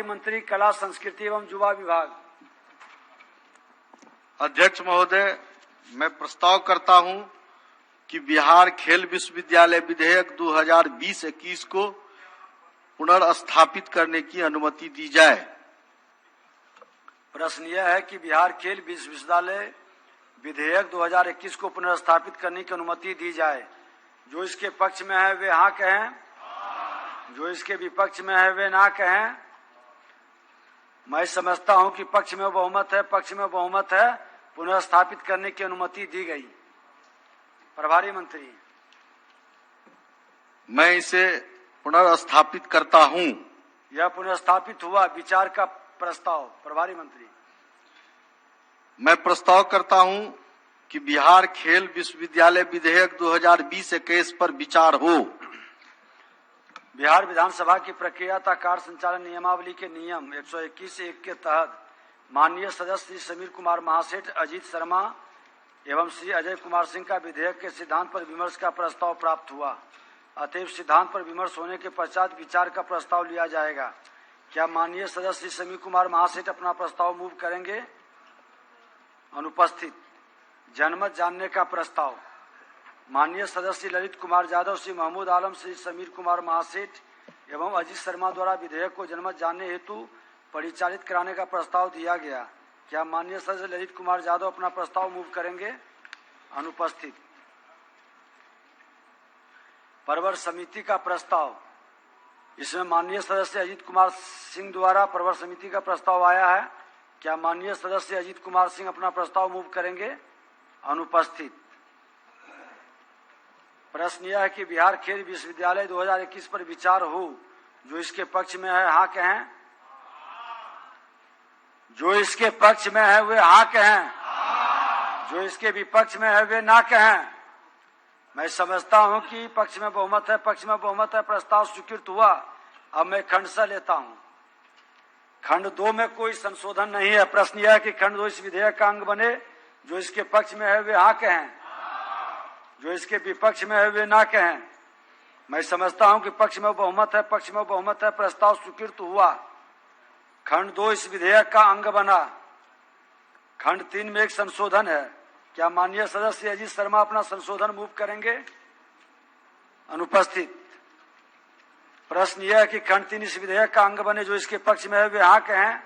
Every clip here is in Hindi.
मंत्री कला संस्कृति एवं युवा विभाग। अध्यक्ष महोदय, मैं प्रस्ताव करता हूं कि बिहार खेल विश्वविद्यालय विधेयक 2020-21 को पुनर्स्थापित करने की अनुमति दी जाए। प्रश्न यह है कि बिहार खेल विश्वविद्यालय विधेयक 2021 को पुनर्स्थापित करने की अनुमति दी जाए। जो इसके पक्ष में है वे हाँ कहें, जो इसके विपक्ष में है वे ना कहें। मैं समझता हूं कि पक्ष में बहुमत है, पुनर्स्थापित करने की अनुमति दी गई। प्रभारी मंत्री। मैं इसे पुनर्स्थापित करता हूं। यह पुनर्स्थापित हुआ। विचार का प्रस्ताव। प्रभारी मंत्री। मैं प्रस्ताव करता हूं कि बिहार खेल विश्वविद्यालय विधेयक 2020-21 पर विचार हो। बिहार विधानसभा की प्रक्रिया तथा कार्य संचालन नियमावली के नियम 121(1) के तहत माननीय सदस्य श्री समीर कुमार महासेठ, अजीत शर्मा एवं श्री अजय कुमार सिंह का विधेयक के सिद्धांत पर विमर्श का प्रस्ताव प्राप्त हुआ। अतएव सिद्धांत पर विमर्श होने के पश्चात विचार का प्रस्ताव लिया जाएगा। क्या माननीय सदस्य श्री समीर कुमार महासेठ अपना प्रस्ताव मूव करेंगे? अनुपस्थित। जनमत जानने का प्रस्ताव। माननीय सदस्य ललित कुमार यादव, श्री महमूद आलम, श्री समीर कुमार महासेठ एवं अजीत शर्मा द्वारा विधेयक को जनमत जानने हेतु परिचालित कराने का प्रस्ताव दिया गया। क्या माननीय सदस्य ललित कुमार यादव अपना प्रस्ताव मूव करेंगे? अनुपस्थित। परवर समिति का प्रस्ताव। इसमें माननीय सदस्य अजीत कुमार सिंह द्वारा परवर समिति का प्रस्ताव आया है। क्या माननीय सदस्य अजीत कुमार सिंह अपना प्रस्ताव मूव करेंगे? अनुपस्थित। प्रश्न यह है कि बिहार खेल विश्वविद्यालय 2021 पर विचार हो। जो इसके पक्ष में है हाँ कहें, जो इसके पक्ष में है वे हाँ कहें, जो इसके विपक्ष में है वे ना कहें। मैं समझता हूं कि पक्ष में बहुमत है, प्रस्ताव स्वीकृत हुआ। अब मैं खंड स लेता हूं। खंड 2 में कोई संशोधन नहीं है। प्रश्न यह है कि खंड 2 इस विधेयक का अंग बने। जो इसके पक्ष में है वे हाँ कहें, जो इसके विपक्ष में है वे ना कहें। मैं समझता हूं कि पक्ष में बहुमत है, प्रस्ताव स्वीकृत हुआ। खंड 2 इस विधेयक का अंग बना। खंड 3 में एक संशोधन है। क्या माननीय सदस्य अजीत शर्मा अपना संशोधन मूव करेंगे? अनुपस्थित। प्रश्न यह है कि खंड 3 इस विधेयक का अंग बने। जो इसके पक्ष में है वे हाँ कहें,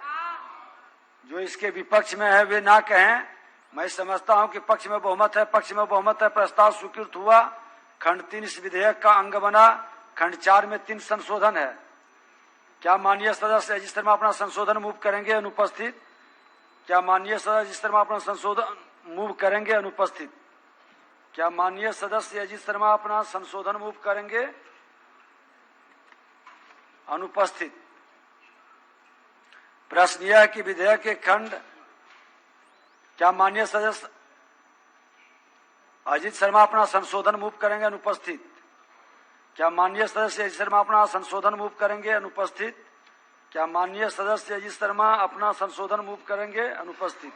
जो इसके विपक्ष में है वे ना कहें। मैं समझता हूं कि पक्ष में बहुमत है, प्रस्ताव स्वीकृत हुआ। खंड 3 इस विधेयक का अंग बना। खंड 4 में 3 संशोधन है। क्या माननीय सदस्य अजीत शर्मा अपना संशोधन मूव करेंगे? अनुपस्थित। क्या माननीय सदस्य अजीत शर्मा अपना संशोधन मूव करेंगे? अनुपस्थित। क्या माननीय सदस्य अजीत शर्मा अपना संशोधन मूव करेंगे? अनुपस्थित। प्रश्न यह है कि विधेयक के खंड। क्या माननीय सदस्य अजीत शर्मा अपना संशोधन मूव करेंगे? अनुपस्थित। क्या माननीय सदस्य अजीत शर्मा अपना संशोधन मूव करेंगे? अनुपस्थित। क्या माननीय सदस्य अजीत शर्मा अपना संशोधन मूव करेंगे? अनुपस्थित।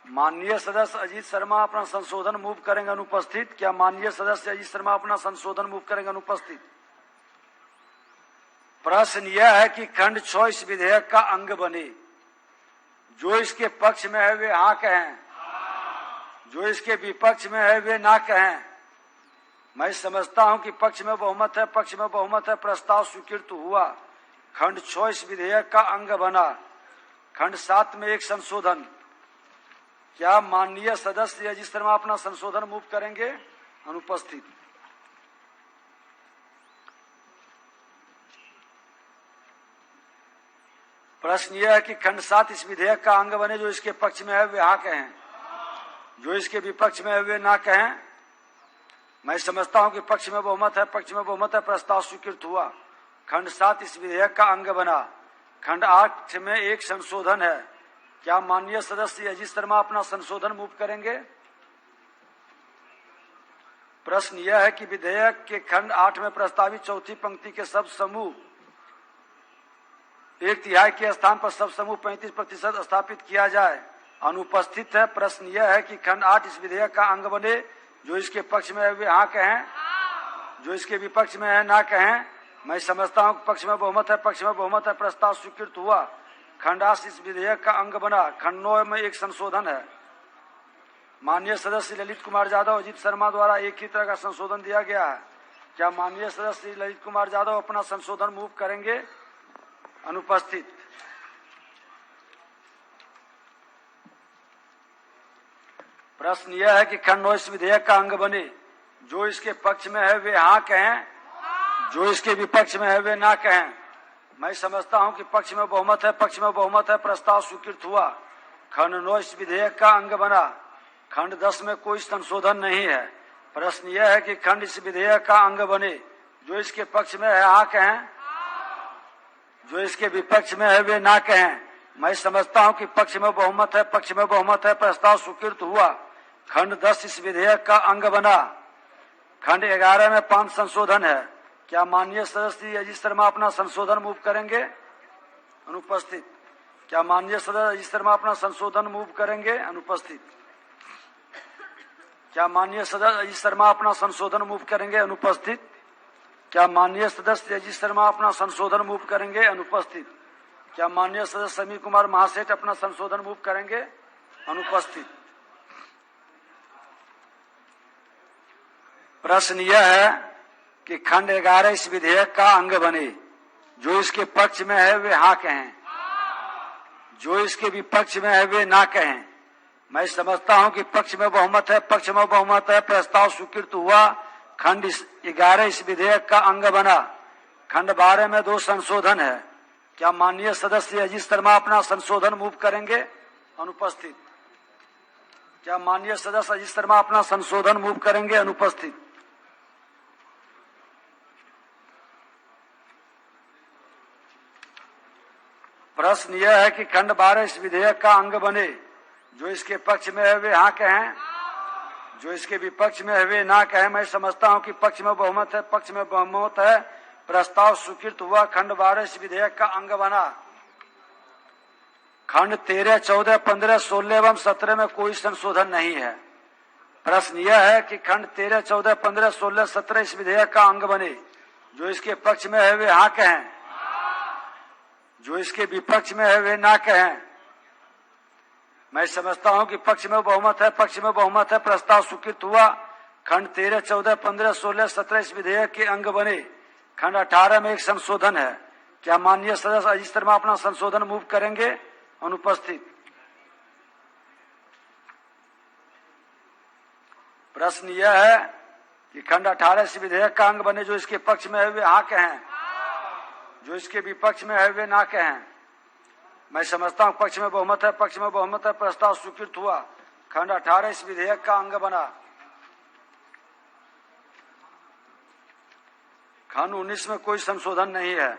माननीय सदस्य अजीत शर्मा अपना संशोधन मूव करेंगे? अनुपस्थित। क्या माननीय सदस्य अजीत शर्मा अपना संशोधन मूव करेंगे? अनुपस्थित। प्रश्न यह है कि खंड 6 इस विधेयक का अंग बने। जो इसके पक्ष में है वे हाँ कहें, जो इसके विपक्ष में है वे ना कहें। मैं समझता हूं कि पक्ष में बहुमत है, प्रस्ताव स्वीकृत हुआ। खंड 6 इस विधेयक का अंग बना। खंड 7 में एक संशोधन। क्या माननीय सदस्य अजीत शर्मा अपना संशोधन मूव करेंगे? अनुपस्थित। प्रश्न यह है कि खंड 7 इस विधेयक का अंग बने। जो इसके पक्ष में है वे हाँ कहें, जो इसके विपक्ष में है वे ना कहें। मैं समझता हूं कि पक्ष में बहुमत है, प्रस्ताव स्वीकृत हुआ। खंड 7 इस विधेयक का अंग बना। खंड 8 में एक संशोधन है। क्या माननीय सदस्य अजीत शर्मा अपना संशोधन मूव करेंगे? प्रश्न यह है कि विधेयक के खंड 8 में प्रस्तावित चौथी पंक्ति के शब्द समूह 1/3 के स्थान पर शब्द समूह 35% स्थापित किया जाए। अनुपस्थित है। प्रश्न यह है कि खंड 8 इस विधेयक का अंग बने। जो इसके पक्ष में है वे हाँ कहें, जो इसके विपक्ष में है ना कहें। मैं समझता हूं कि पक्ष में बहुमत है, पक्ष में बहुमत है, प्रस्ताव स्वीकृत हुआ। खंड 8 इस विधेयक का अंग बना। खंड 9 में एक संशोधन है। माननीय सदस्य ललित कुमार यादव, अजीत शर्मा द्वारा एक ही तरह का संशोधन दिया गया है। क्या माननीय सदस्य ललित कुमार यादव अपना संशोधन मूव करेंगे? अनुपस्थित। प्रश्न यह है कि खंड 9 इस विधेयक का अंग बने। जो इसके पक्ष में है वे हाँ कहें, जो इसके विपक्ष में है वे ना कहें। मैं समझता हूं कि पक्ष में बहुमत है, पक्ष में बहुमत है, प्रस्ताव स्वीकृत हुआ। खंड 9 इस विधेयक का अंग बना। खंड 10 में कोई संशोधन नहीं है। प्रश्न यह है कि खंड इस विधेयक का अंग बने। जो इसके पक्ष में है हाँ कहें, जो इसके विपक्ष में है वे ना कहें। मैं समझता हूं कि पक्ष में बहुमत है, पक्ष में बहुमत है, प्रस्ताव स्वीकृत हुआ। खंड 10 इस विधेयक का अंग बना। खंड 11 में 5 संशोधन है। क्या माननीय सदस्य अजीत शर्मा अपना संशोधन मूव करेंगे? अनुपस्थित। क्या माननीय सदस्य अजीत शर्मा अपना संशोधन मूव करेंगे? अनुपस्थित। क्या माननीय सदस्य अजीत शर्मा अपना संशोधन मूव करेंगे? अनुपस्थित। क्या माननीय सदस्य अजीत शर्मा अपना संशोधन मूव करेंगे? अनुपस्थित। क्या माननीय सदस्य समीर कुमार महासेठ अपना संशोधन मूव करेंगे? अनुपस्थित। प्रश्न यह है कि खंड 11 इस विधेयक का अंग बने। जो इसके पक्ष में है वे हाँ कहें, जो इसके विपक्ष में है वे ना कहें। मैं समझता हूं कि पक्ष में बहुमत है, पक्ष में बहुमत है, प्रस्ताव स्वीकृत हुआ। खंड 11 इस विधेयक का अंग बना। खंड 12 में 2 संशोधन है। क्या माननीय सदस्य अजीत शर्मा अपना संशोधन मूव करेंगे? अनुपस्थित। क्या माननीय सदस्य अजीत शर्मा अपना संशोधन मूव करेंगे? अनुपस्थित। प्रश्न यह है कि खंड 12 इस विधेयक का अंग बने। जो इसके पक्ष में है वे हाँ कहें, जो इसके विपक्ष में है वे ना कहें। मैं समझता हूं कि पक्ष में बहुमत है, पक्ष में बहुमत है, प्रस्ताव स्वीकृत हुआ। खंड 12 इस विधेयक का अंग बना। खंड 13, 14, 15, 16 एवं 17 में कोई संशोधन नहीं है। प्रश्न यह है कि खंड 13, 14, 15, 16, 17 इस विधेयक का अंग बने। जो इसके पक्ष में है वे हाँ कहें, जो इसके विपक्ष में है वे ना कहें। मैं समझता हूं कि पक्ष में बहुमत है, पक्ष में बहुमत है, प्रस्ताव स्वीकृत हुआ। खंड 13, 14, 15, 16, 17 इस विधेयक के अंग बने। खंड 18 में एक संशोधन है। क्या माननीय सदस्य अजीत शर्मा अपना संशोधन मूव करेंगे? अनुपस्थित। प्रश्न यह है कि खंड 18 इस विधेयक का अंग बने। जो इसके पक्ष में है वे हाँ कहें, जो इसके विपक्ष में है वे ना कहें। मैं समझता हूं पक्ष में बहुमत है, पक्ष में बहुमत है, प्रस्ताव स्वीकृत हुआ। खंड 18 इस विधेयक का अंग बना। खंड 19 में कोई संशोधन नहीं है।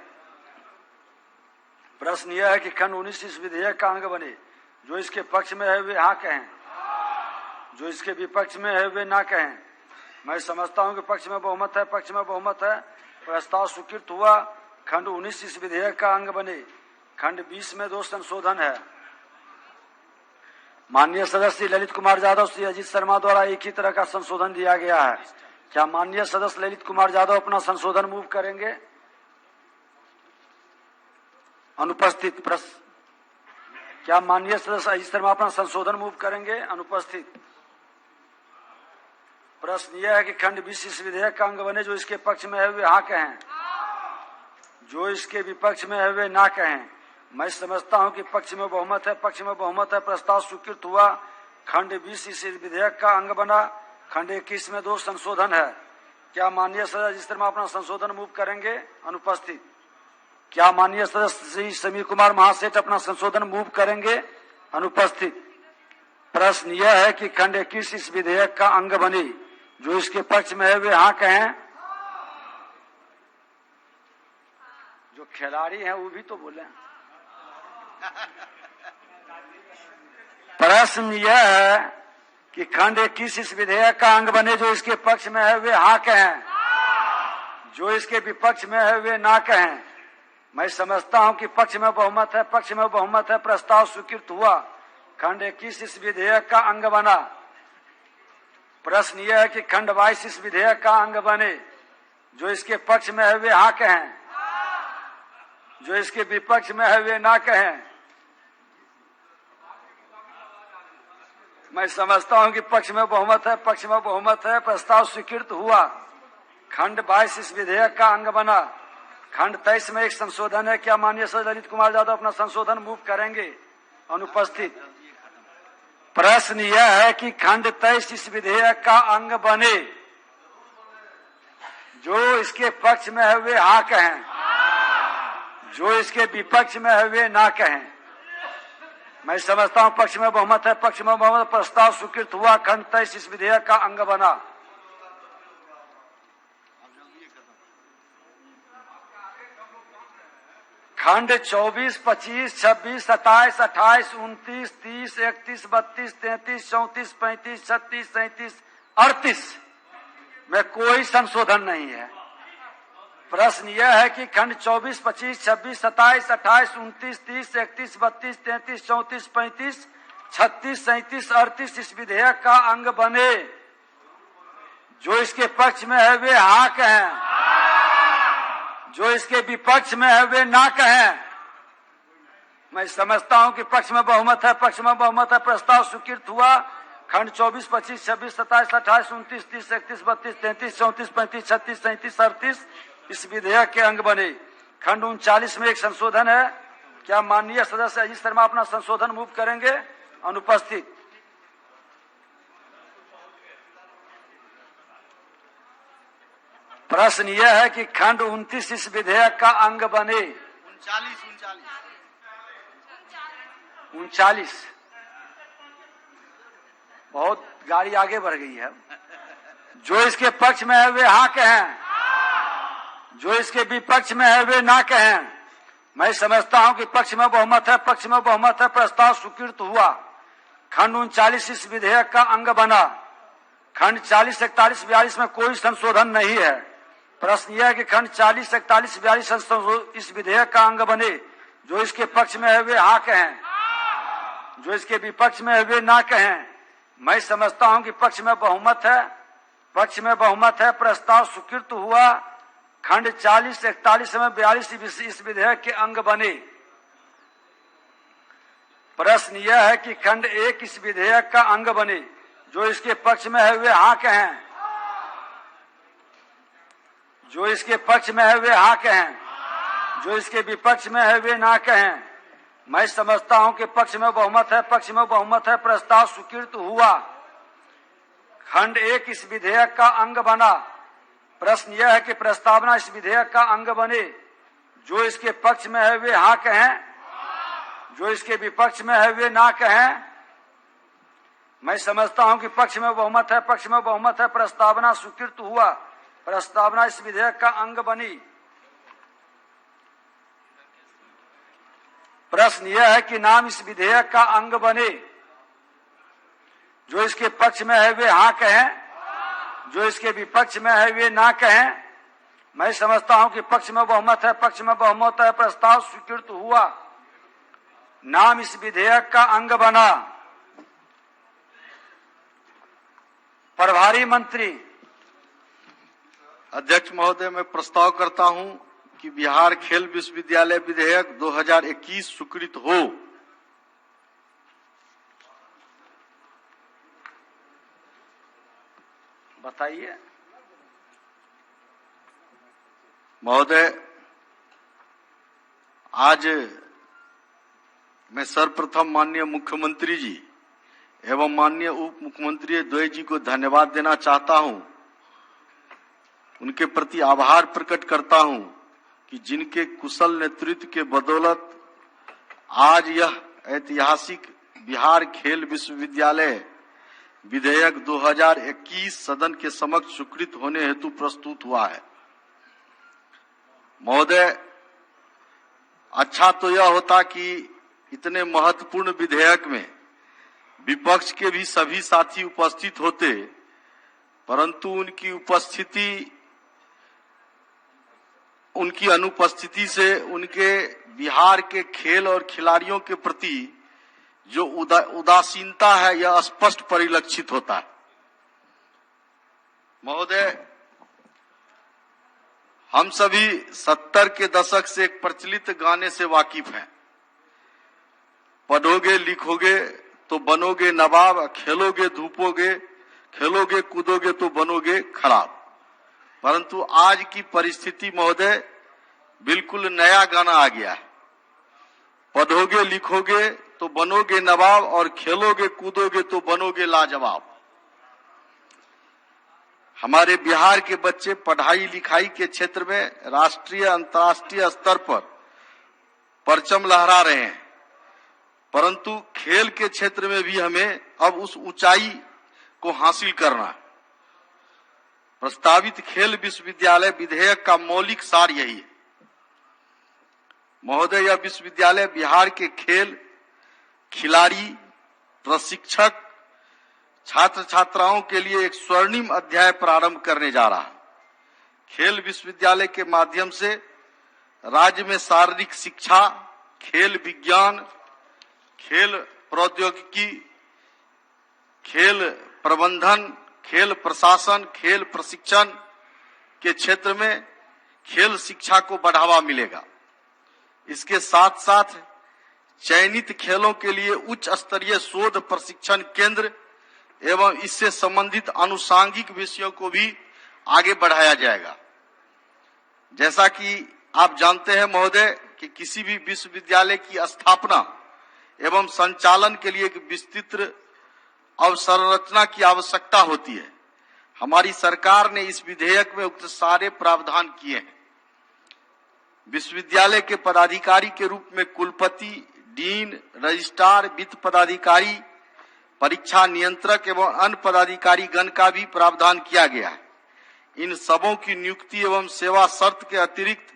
प्रश्न यह है कि खंड 19 इस विधेयक का अंग बने। जो इसके पक्ष में है वे हाँ कहें, जो इसके विपक्ष में है वे ना कहें। मैं समझता हूं कि पक्ष में बहुमत है, पक्ष में बहुमत है, प्रस्ताव स्वीकृत हुआ। खंड 19 इस विधेयक का अंग बने। खंड 20 में 2 संशोधन है। माननीय सदस्य ललित कुमार यादव श्री अजीत शर्मा द्वारा एक ही तरह का संशोधन दिया गया है। क्या माननीय सदस्य ललित कुमार यादव अपना संशोधन मूव करेंगे? अनुपस्थित। प्रश्न क्या माननीय सदस्य अजीत शर्मा अपना संशोधन मूव करेंगे? अनुपस्थित। प्रश्न यह है कि खंड 20 इस विधेयक का अंग बने। जो इसके पक्ष में है वे हाँ कहें, जो इसके विपक्ष में है वे ना कहें। मैं समझता हूं कि पक्ष में बहुमत है, पक्ष में बहुमत है, प्रस्ताव स्वीकृत हुआ। खंड 20 इस विधेयक का अंग बना। खंड 21 में 2 संशोधन है। क्या माननीय सदस्य अजीत शर्मा अपना संशोधन मूव करेंगे? अनुपस्थित। क्या माननीय सदस्य श्री समीर कुमार महासेठ अपना संशोधन मूव करेंगे? अनुपस्थित। प्रश्न यह है कि खंड 21 इस विधेयक का अंग बने। जो इसके पक्ष में है वे हाँ कहें, जो खिलाड़ी हैं वो भी तो बोले। प्रश्न यह है कि खंड 21 इस विधेयक का अंग बने। जो इसके पक्ष में है वे हाँ कहें, जो इसके विपक्ष में है वे ना कहें। मैं समझता हूं कि पक्ष में बहुमत है, पक्ष में बहुमत है, प्रस्ताव स्वीकृत हुआ। खंड 21 इस विधेयक का अंग बना। प्रश्न यह है कि खंड 22 इस विधेयक का अंग बने। जो इसके पक्ष में है वे हाँ कहें, जो इसके विपक्ष में है वे ना कहें। मैं समझता हूं कि पक्ष में बहुमत है, पक्ष में बहुमत है, प्रस्ताव स्वीकृत हुआ। खंड 22 इस विधेयक का अंग बना। खंड 23 में एक संशोधन है। क्या माननीय सदस्य ललित कुमार यादव अपना संशोधन मूव करेंगे? अनुपस्थित। प्रश्न यह है कि खंड 23 इस विधेयक का अंग बने। जो इसके पक्ष में है वे हाँ कहें, जो इसके विपक्ष में है वे ना कहें। मैं समझता हूं पक्ष में बहुमत है, पक्ष में बहुमत, प्रस्ताव स्वीकृत हुआ। खंड 23 इस विधेयक का अंग बना। खंड 24, 25, 26, 27, 28, 29, 30, 31, 32, 33, 34, 35, 36, 37, 38 में कोई संशोधन नहीं है। प्रश्न यह है कि खंड 24, 25, 26, 27, 28, 29, 30, 31, 32, 33, 34, 35, 36, 37, 38 इस विधेयक का अंग बने। जो इसके पक्ष में है वे हाँ कहें, जो इसके विपक्ष में है वे ना कहें। मैं समझता हूं कि पक्ष में बहुमत है, पक्ष में बहुमत है, प्रस्ताव स्वीकृत हुआ। खंड 24, 25, 26, 27, 28, 29, 30, 31, 32, 33, 34, 35, 36, 37, 38 इस विधेयक के अंग बने। खंड 39 में एक संशोधन है। क्या माननीय सदस्य अजीत शर्मा अपना संशोधन मूव करेंगे? अनुपस्थित। प्रश्न यह है कि खंड 29 इस विधेयक का अंग बने। 39 बहुत गाड़ी आगे बढ़ गई है। जो इसके पक्ष में है वे हाँ कहें, जो इसके विपक्ष में है वे ना कहें। मैं समझता हूं कि पक्ष में बहुमत है, पक्ष में बहुमत है, प्रस्ताव स्वीकृत हुआ। खंड 39 इस विधेयक का अंग बना। खंड 40, 41, 42 में कोई संशोधन नहीं है। प्रश्न यह है कि खंड 40, 41, 42 इस विधेयक का अंग बने। जो इसके पक्ष में है वे हाँ कहें, जो इसके विपक्ष में है वे ना कहें। मैं समझता हूं कि पक्ष में बहुमत है, पक्ष में बहुमत है, प्रस्ताव स्वीकृत हुआ। खंड 40, 41 में 42 इस विधेयक के अंग बने। प्रश्न यह है कि खंड 1 इस विधेयक का अंग बने। जो इसके पक्ष में है वे हाँ कहें, जो इसके पक्ष में है वे हाँ कहें, जो इसके विपक्ष में है वे ना कहें। मैं समझता हूं कि पक्ष में बहुमत है, पक्ष में बहुमत है, प्रस्ताव स्वीकृत हुआ। खंड 1 इस विधेयक का अंग बना। प्रश्न यह है कि प्रस्तावना इस विधेयक का अंग बने। जो इसके पक्ष में है वे हाँ कहें, जो इसके विपक्ष में है वे ना कहें। मैं समझता हूं कि पक्ष में बहुमत है, पक्ष में बहुमत है, प्रस्तावना स्वीकृत हुआ। प्रस्तावना इस विधेयक का अंग बनी। प्रश्न यह है कि नाम इस विधेयक का अंग बने। जो इसके पक्ष में है वे हाँ कहें, जो इसके विपक्ष में है वे ना कहें। मैं समझता हूं कि पक्ष में बहुमत है, पक्ष में बहुमत है, प्रस्ताव स्वीकृत हुआ। नाम इस विधेयक का अंग बना। प्रभारी मंत्री। अध्यक्ष महोदय, मैं प्रस्ताव करता हूं कि बिहार खेल विश्वविद्यालय विधेयक 2021 स्वीकृत हो। बताइए महोदय। आज मैं सर्वप्रथम माननीय मुख्यमंत्री जी एवं माननीय उप मुख्यमंत्री द्वय जी को धन्यवाद देना चाहता हूं। उनके प्रति आभार प्रकट करता हूं कि जिनके कुशल नेतृत्व के बदौलत आज यह ऐतिहासिक बिहार खेल विश्वविद्यालय विधेयक 2021 सदन के समक्ष स्वीकृत होने हेतु प्रस्तुत हुआ है। महोदय, अच्छा तो यह होता कि इतने महत्वपूर्ण विधेयक में विपक्ष के भी सभी साथी उपस्थित होते, परंतु उनकी अनुपस्थिति से उनके बिहार के खेल और खिलाड़ियों के प्रति जो उदासीनता है यह स्पष्ट परिलक्षित होता है। महोदय, हम सभी 70 के दशक से एक प्रचलित गाने से वाकिफ हैं। पढ़ोगे लिखोगे तो बनोगे नवाब, खेलोगे धूपोगे, खेलोगे कूदोगे तो बनोगे खराब। परंतु आज की परिस्थिति महोदय बिल्कुल नया गाना आ गया है। पढ़ोगे लिखोगे तो बनोगे नवाब और खेलोगे कूदोगे तो बनोगे लाजवाब। हमारे बिहार के बच्चे पढ़ाई लिखाई के क्षेत्र में राष्ट्रीय अंतर्राष्ट्रीय स्तर पर परचम लहरा रहे हैं, परंतु खेल के क्षेत्र में भी हमें अब उस ऊंचाई को हासिल करना है। प्रस्तावित खेल विश्वविद्यालय विधेयक का मौलिक सार यही है। महोदय, यह विश्वविद्यालय बिहार के खेल, खिलाड़ी, प्रशिक्षक, छात्र छात्राओं के लिए एक स्वर्णिम अध्याय प्रारंभ करने जा रहा है। खेल विश्वविद्यालय के माध्यम से राज्य में शारीरिक शिक्षा, खेल विज्ञान, खेल प्रौद्योगिकी, खेल प्रबंधन, खेल प्रशासन, खेल प्रशिक्षण के क्षेत्र में खेल शिक्षा को बढ़ावा मिलेगा। इसके साथ साथ चयनित खेलों के लिए उच्च स्तरीय शोध प्रशिक्षण केंद्र एवं इससे संबंधित आनुषांगिक विषयों को भी आगे बढ़ाया जाएगा। जैसा कि आप जानते हैं महोदय कि किसी भी विश्वविद्यालय की स्थापना एवं संचालन के लिए एक विस्तृत अवसंरचना की आवश्यकता होती है। हमारी सरकार ने इस विधेयक में उक्त सारे प्रावधान किए हैं। विश्वविद्यालय के पदाधिकारी के रूप में कुलपति, डीन, रजिस्ट्रार, वित्त पदाधिकारी, परीक्षा नियंत्रक एवं अन्य पदाधिकारी गण का भी प्रावधान किया गया है। इन सबों की नियुक्ति एवं सेवा शर्त के अतिरिक्त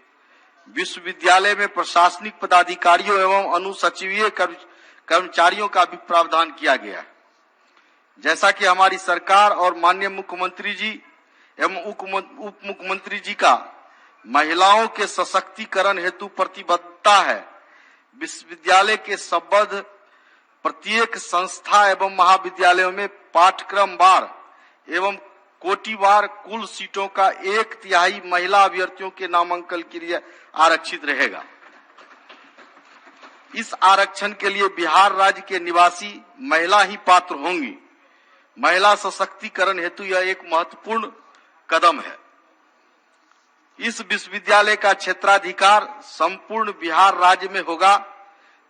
विश्वविद्यालय में प्रशासनिक पदाधिकारियों एवं अनुसचिवीय कर्मचारियों का भी प्रावधान किया गया है। जैसा कि हमारी सरकार और माननीय मुख्यमंत्री जी एवं उप मुख्यमंत्री जी का महिलाओं के सशक्तिकरण हेतु प्रतिबद्धता है, विश्वविद्यालय के संबद्ध प्रत्येक संस्था एवं महाविद्यालयों में पाठ्यक्रमवार एवं कोटिवार कुल सीटों का 1/3 महिला अभ्यर्थियों के नामांकन के लिए आरक्षित रहेगा। इस आरक्षण के लिए बिहार राज्य के निवासी महिला ही पात्र होंगी। महिला सशक्तिकरण हेतु यह एक महत्वपूर्ण कदम है। इस विश्वविद्यालय का क्षेत्राधिकार संपूर्ण बिहार राज्य में होगा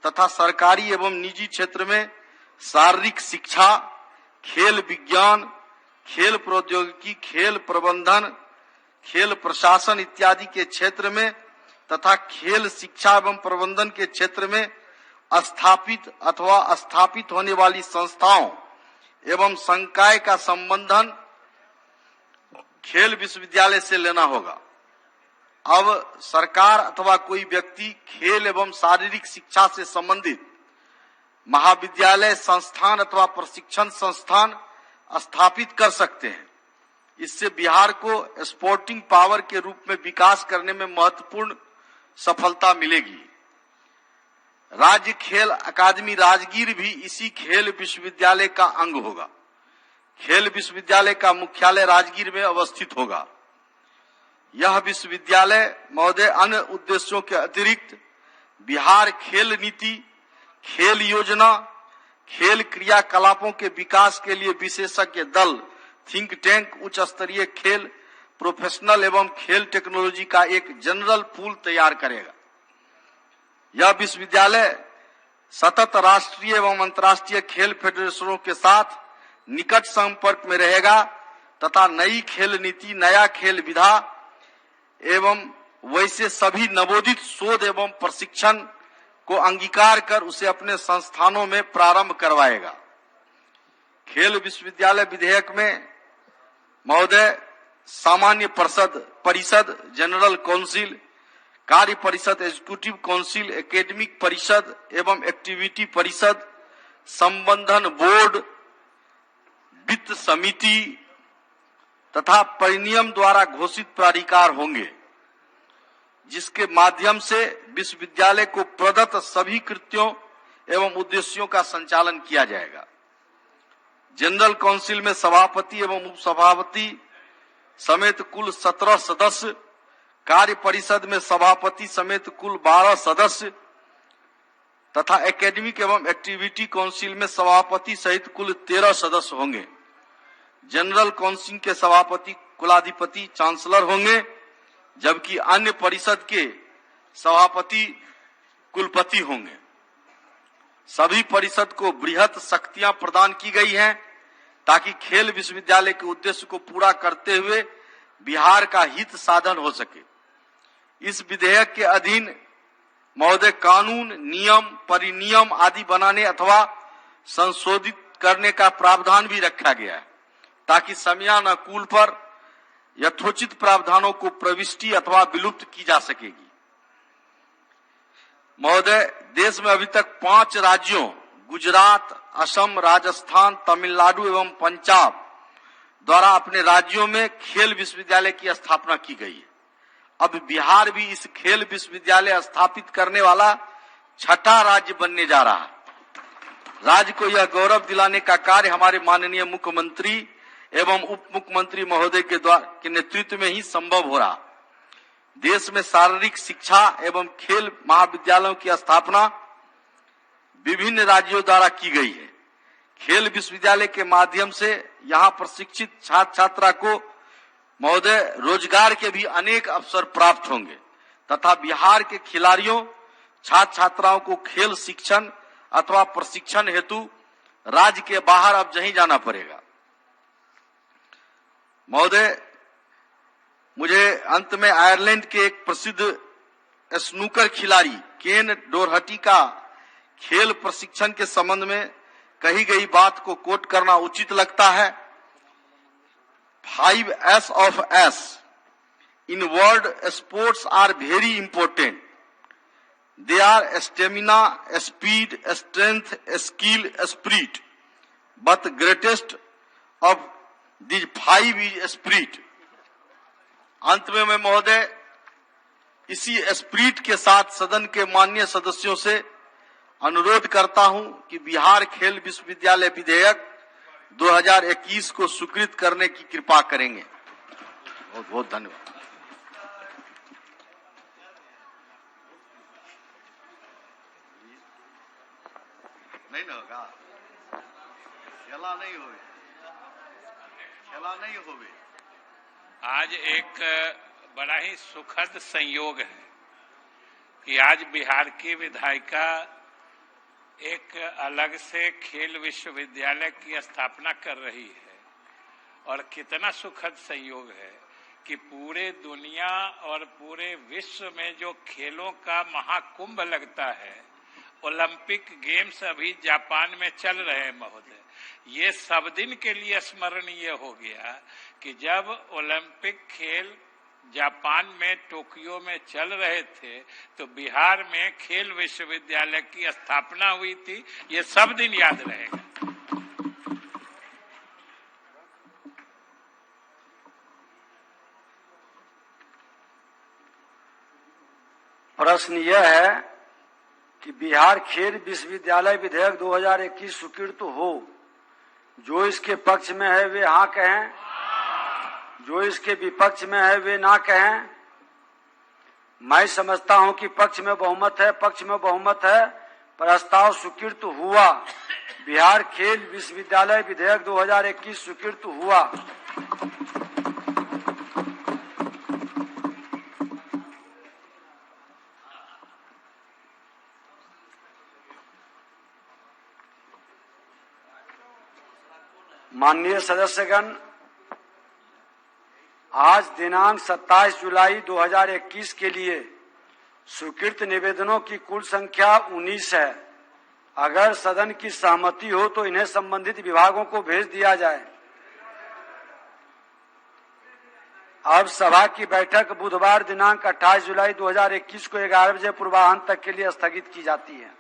तथा सरकारी एवं निजी क्षेत्र में शारीरिक शिक्षा, खेल विज्ञान, खेल प्रौद्योगिकी, खेल प्रबंधन, खेल प्रशासन इत्यादि के क्षेत्र में तथा खेल शिक्षा एवं प्रबंधन के क्षेत्र में स्थापित अथवा स्थापित होने वाली संस्थाओं एवं संकाय का संबंधन खेल विश्वविद्यालय से लेना होगा। अब सरकार अथवा कोई व्यक्ति खेल एवं शारीरिक शिक्षा से संबंधित महाविद्यालय, संस्थान अथवा प्रशिक्षण संस्थान स्थापित कर सकते हैं। इससे बिहार को स्पोर्टिंग पावर के रूप में विकास करने में महत्वपूर्ण सफलता मिलेगी। राज्य खेल अकादमी राजगीर भी इसी खेल विश्वविद्यालय का अंग होगा। खेल विश्वविद्यालय का मुख्यालय राजगीर में अवस्थित होगा। यह विश्वविद्यालय महोदय अन्य उद्देश्यों के अतिरिक्त बिहार खेल नीति, खेल योजना, खेल क्रियाकलापों के विकास के लिए विशेषज्ञ दल, थिंक टैंक, उच्च स्तरीय खेल प्रोफेशनल एवं खेल टेक्नोलॉजी का एक जनरल पूल तैयार करेगा। यह विश्वविद्यालय सतत राष्ट्रीय एवं अंतर्राष्ट्रीय खेल फेडरेशनों के साथ निकट संपर्क में रहेगा तथा नई खेल नीति, नया खेल विधा एवं वैसे सभी नवोदित शोध एवं प्रशिक्षण को अंगीकार कर उसे अपने संस्थानों में प्रारंभ करवाएगा। खेल विश्वविद्यालय विधेयक में महोदय सामान्य परिषद, जनरल काउंसिल, कार्य परिषद, एग्जीक्यूटिव काउंसिल, एकेडमिक परिषद एवं एक्टिविटी परिषद, संबंधन बोर्ड, वित्त समिति तथा परिनियम द्वारा घोषित प्राधिकार होंगे, जिसके माध्यम से विश्वविद्यालय को प्रदत्त सभी कृत्यों एवं उद्देश्यों का संचालन किया जाएगा। जनरल काउंसिल में सभापति एवं उपसभापति समेत कुल 17 सदस्य, कार्य परिषद में सभापति समेत कुल 12 सदस्य तथा एकेडमिक एवं एक्टिविटी काउंसिल में सभापति सहित कुल 13 सदस्य होंगे। जनरल काउंसिल के सभापति कुलाधिपति चांसलर होंगे, जबकि अन्य परिषद के सभापति कुलपति होंगे। सभी परिषद को बृहत शक्तियां प्रदान की गई हैं ताकि खेल विश्वविद्यालय के उद्देश्य को पूरा करते हुए बिहार का हित साधन हो सके। इस विधेयक के अधीन महोदय कानून, नियम, परिनियम आदि बनाने अथवा संशोधित करने का प्रावधान भी रखा गया है ताकि समयानुकूल पर यथोचित प्रावधानों को प्रविष्टि अथवा विलुप्त की जा सकेगी। महोदय, देश में अभी तक 5 राज्यों गुजरात, असम, राजस्थान, तमिलनाडु एवं पंजाब द्वारा अपने राज्यों में खेल विश्वविद्यालय की स्थापना की गई है। अब बिहार भी इस खेल विश्वविद्यालय स्थापित करने वाला 6ठा राज्य बनने जा रहा है। राज्य को यह गौरव दिलाने का कार्य हमारे माननीय मुख्यमंत्री एवं उप मुख्यमंत्री महोदय के नेतृत्व में ही संभव हो रहा। देश में शारीरिक शिक्षा एवं खेल महाविद्यालयों की स्थापना विभिन्न राज्यों द्वारा की गई है। खेल विश्वविद्यालय के माध्यम से यहाँ प्रशिक्षित छात्र छात्रा को महोदय रोजगार के भी अनेक अवसर प्राप्त होंगे तथा बिहार के खिलाड़ियों छात्र छात्राओं को खेल शिक्षण अथवा प्रशिक्षण हेतु राज्य के बाहर अब नहीं जाना पड़ेगा। महोदय, मुझे अंत में आयरलैंड के एक प्रसिद्ध स्नूकर खिलाड़ी केन डोरहटी का खेल प्रशिक्षण के संबंध में कही गई बात को कोट करना उचित लगता है। 5 S of S in world sports are very important. They are stamina, speed, strength, skill, spirit. But the greatest of these 5 is spirit. अंत में मैं महोदय इसी स्पिरिट के साथ सदन के माननीय सदस्यों से अनुरोध करता हूं कि बिहार खेल विश्वविद्यालय विधेयक 2021 को स्वीकृत करने की कृपा करेंगे। बहुत बहुत धन्यवाद। नहीं ना होगा, खेला नहीं होवे, खेला नहीं होवे। आज एक बड़ा ही सुखद संयोग है कि आज बिहार की विधायिका एक अलग से खेल विश्वविद्यालय की स्थापना कर रही है। और कितना सुखद संयोग है कि पूरे दुनिया और पूरे विश्व में जो खेलों का महाकुंभ लगता है, ओलंपिक गेम्स अभी जापान में चल रहे हैं महोदय। ये सब दिन के लिए स्मरणीय हो गया कि जब ओलंपिक खेल जापान में टोक्यो में चल रहे थे तो बिहार में खेल विश्वविद्यालय की स्थापना हुई थी। ये सब दिन याद रहेगा। प्रश्न यह है कि बिहार खेल विश्वविद्यालय विधेयक 2021 स्वीकृत हो। जो इसके पक्ष में है वे हाँ कहें, जो इसके विपक्ष में है वे ना कहें। मैं समझता हूं कि पक्ष में बहुमत है, पक्ष में बहुमत है। प्रस्ताव स्वीकृत हुआ। बिहार खेल विश्वविद्यालय विधेयक 2021 स्वीकृत हुआ। माननीय सदस्यगण, आज दिनांक 27 जुलाई 2021 के लिए स्वीकृत निवेदनों की कुल संख्या 19 है। अगर सदन की सहमति हो तो इन्हें संबंधित विभागों को भेज दिया जाए। अब सभा की बैठक बुधवार दिनांक 28 जुलाई 2021 को 11 बजे पूर्वाह्न तक के लिए स्थगित की जाती है।